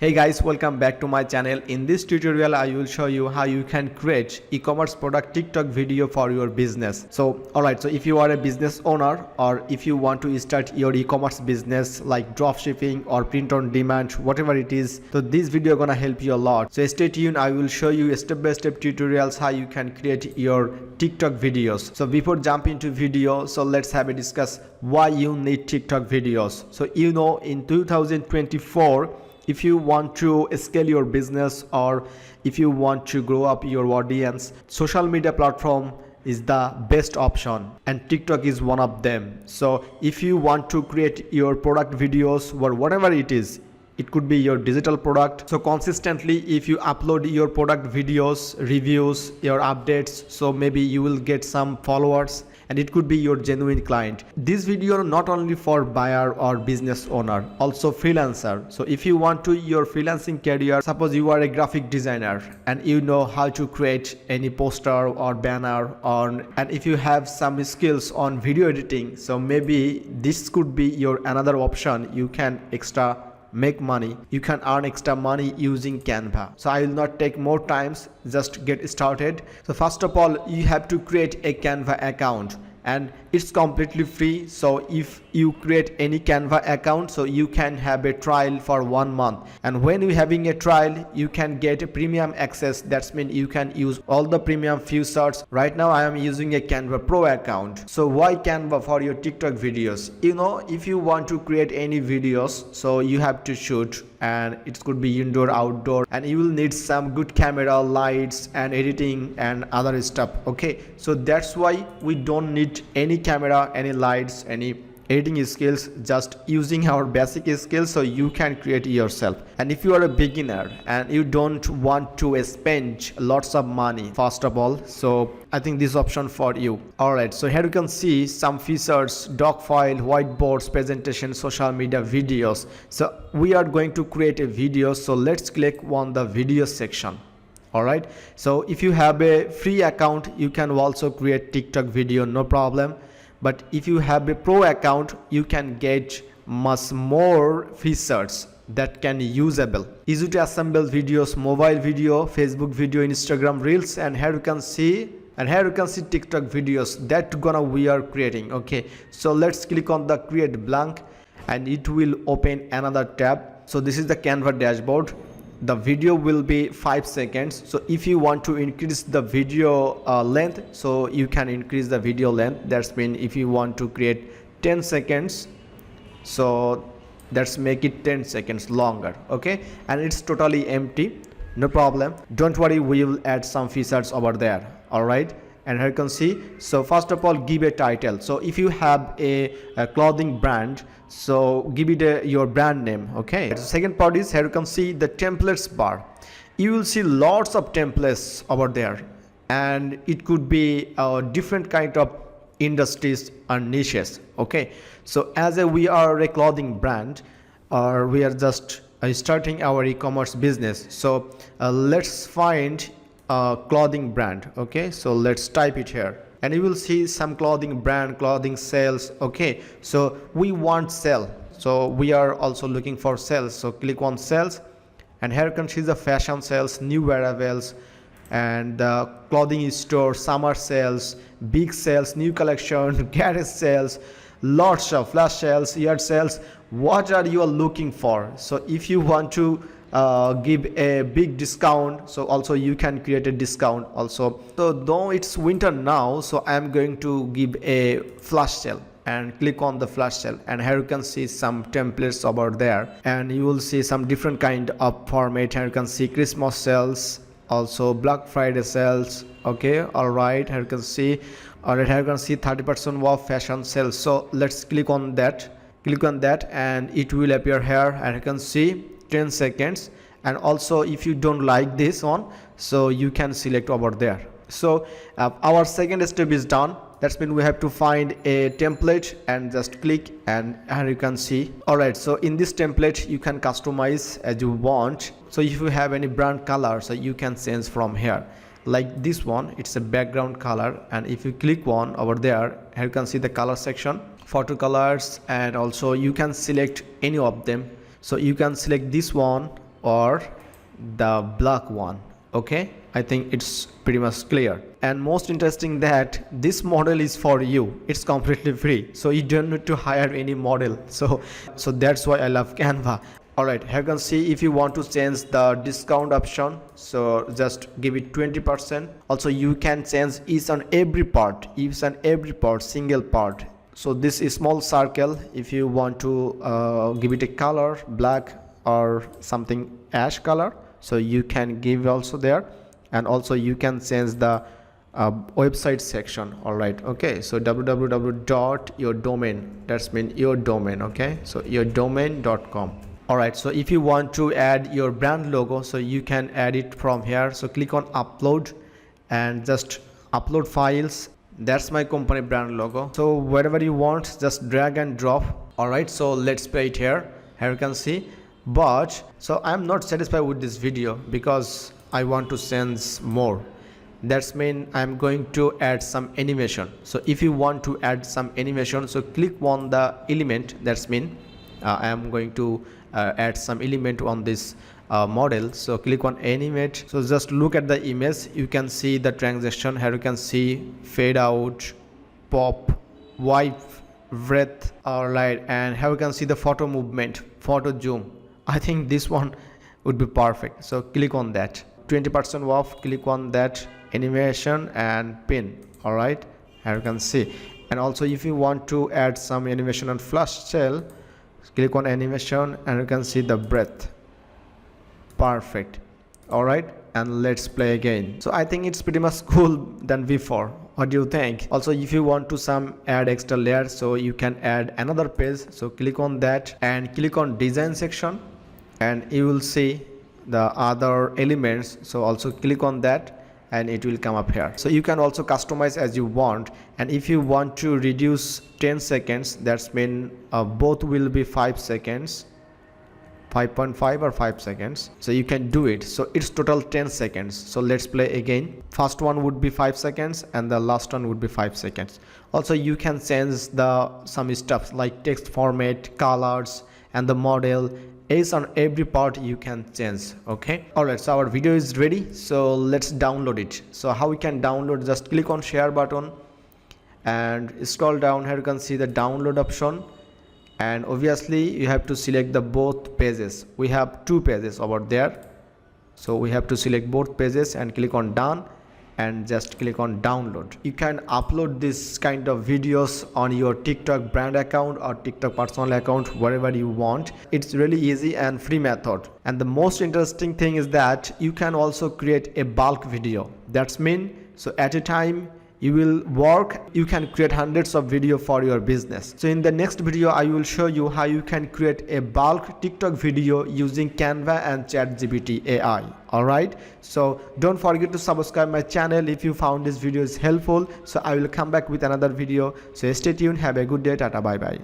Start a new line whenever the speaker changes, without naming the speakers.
Hey guys, welcome back to my channel. In this tutorial I will show you how you can create e-commerce product TikTok video for your business. So if you are a business owner or if you want to start your e-commerce business like dropshipping or print on demand, whatever it is, so this video gonna help you a lot. So stay tuned, I will show you step-by-step tutorials how you can create your TikTok videos. So before jumping into video, so let's have a discuss why you need TikTok videos. So in 2024, if you want to scale your business or if you want to grow up your audience, social media platform is the best option and TikTok is one of them. So if you want to create your product videos or whatever it is, it could be your digital product, so consistently if you upload your product videos, reviews, your updates, so maybe you will get some followers and it could be your genuine client. This video not only for buyer or business owner, also freelancer. So if you want to your freelancing career, suppose you are a graphic designer and you know how to create any poster or banner and if you have some skills on video editing, so maybe this could be your another option. You can make money, you can earn extra money using Canva. So I will not take more times, just get started. So first of all, you have to create a Canva account and it's completely free. So if you create any Canva account, so you can have a trial for 1 month, and when you having a trial you can get a premium access. That's mean you can use all the premium features. Right now I am using a Canva Pro account. So why Canva for your TikTok videos? If you want to create any videos, so you have to shoot, and it could be indoor, outdoor, and you will need some good camera, lights and editing and other stuff. Okay, so that's why we don't need any camera, any lights, any editing skills, just using our basic skills, so you can create yourself. And if you are a beginner and you don't want to spend lots of money, first of all, so I think this option for you. Alright, so here you can see some features: doc file, whiteboards, presentation, social media, videos. So we are going to create a video, so let's click on the video section. Alright, so if you have a free account you can also create TikTok video, no problem. But if you have a pro account, you can get much more features that can usable. Easy to assemble videos, mobile video, Facebook video, Instagram reels, and here you can see TikTok videos that we are creating. Okay, so let's click on the create blank and it will open another tab. So this is the Canva dashboard. The video will be 5 seconds. So if you want to increase the video length, so you can increase the video length. That's mean if you want to create 10 seconds, so let's make it 10 seconds longer. Okay, and it's totally empty, no problem, don't worry, we will add some features over there. All right, and here you can see, so first of all, give a title. So if you have a clothing brand, so give it your brand name. Okay, the second part is, here you can see the templates bar. You will see lots of templates over there, and it could be different kind of industries and niches. Okay, so as we are a clothing brand, or we are just starting our e-commerce business, so let's find clothing brand. Okay, so let's type it here and you will see some clothing brand, clothing sales. Okay, so we want sell, so we are also looking for sales, so click on sales, and here you can see the fashion sales, new wearables, and clothing store, summer sales, big sales, new collection, garage sales, lots of flash sales, yard sales. What are you looking for? So if you want to give a big discount, so also you can create a discount also. So though it's winter now, so I am going to give a flash sale and click on the flash sale, and here you can see some templates over there, and you will see some different kind of format. Here you can see Christmas sales, also Black Friday sales. Okay, all right, here you can see, all right, here you can see 30% off fashion sales. So let's click on that, and it will appear here, and you can see 10 seconds. And also if you don't like this one, so you can select over there. So our second step is done. That's mean we have to find a template and just click, and here you can see. All right, so in this template you can customize as you want. So if you have any brand color, so you can change from here. Like this one, it's a background color, and if you click on over there, here you can see the color section, photo colors, and also you can select any of them. So you can select this one or the black one. Okay, I think it's pretty much clear. And most interesting that this model is for you. It's completely free, so you don't need to hire any model. So that's why I love Canva. Alright, here you can see if you want to change the discount option, so just give it 20%. Also you can change each and every part, single part. So this is small circle, if you want to give it a color, black or something ash color, so you can give also there. And also you can change the website section. Alright, okay, so www dot your domain, that's mean your domain. Okay, so yourdomain.com. Alright, so if you want to add your brand logo, so you can add it from here. So click on upload and just upload files. That's my company brand logo. So wherever you want, just drag and drop. Alright, so let's play it here. Here you can see. But so I'm not satisfied with this video because I want to change more. That's mean I'm going to add some animation. So if you want to add some animation, so click on the element. That's mean I am going to add some element on this model. So click on animate. So just look at the image, you can see the transition. Here you can see fade out, pop, wipe, breath. Alright, and here you can see the photo movement, photo zoom. I think this one would be perfect, so click on that. 20% off, click on that animation and pin. Alright, here you can see. And also if you want to add some animation on flash sale, click on animation and you can see the breath. Perfect. Alright, and let's play again. So I think it's pretty much cool than before. What do you think? Also if you want to add extra layer, so you can add another page. So click on that and click on design section and you will see the other elements. So also click on that and it will come up here. So you can also customize as you want, and if you want to reduce 10 seconds, that's mean both will be 5 seconds, 5.5 or 5 seconds, so you can do it. So it's total 10 seconds. So let's play again. First one would be 5 seconds and the last one would be 5 seconds. Also you can change some stuff like text format, colors, and the model. Each on every part you can change. Okay, alright, so our video is ready, so let's download it. So how we can download, just click on share button and scroll down. Here you can see the download option, and obviously you have to select the both pages. We have 2 pages over there, so we have to select both pages and click on done and just click on download. You can upload this kind of videos on your TikTok brand account or TikTok personal account, wherever you want. It's really easy and free method. And the most interesting thing is that you can also create a bulk video. That's mean, so at a time you will work, you can create hundreds of video for your business. So in the next video I will show you how you can create a bulk TikTok video using Canva and ChatGPT AI. Alright, so don't forget to subscribe my channel if you found this video is helpful. So I will come back with another video, so stay tuned. Have a good day. Tata, bye bye.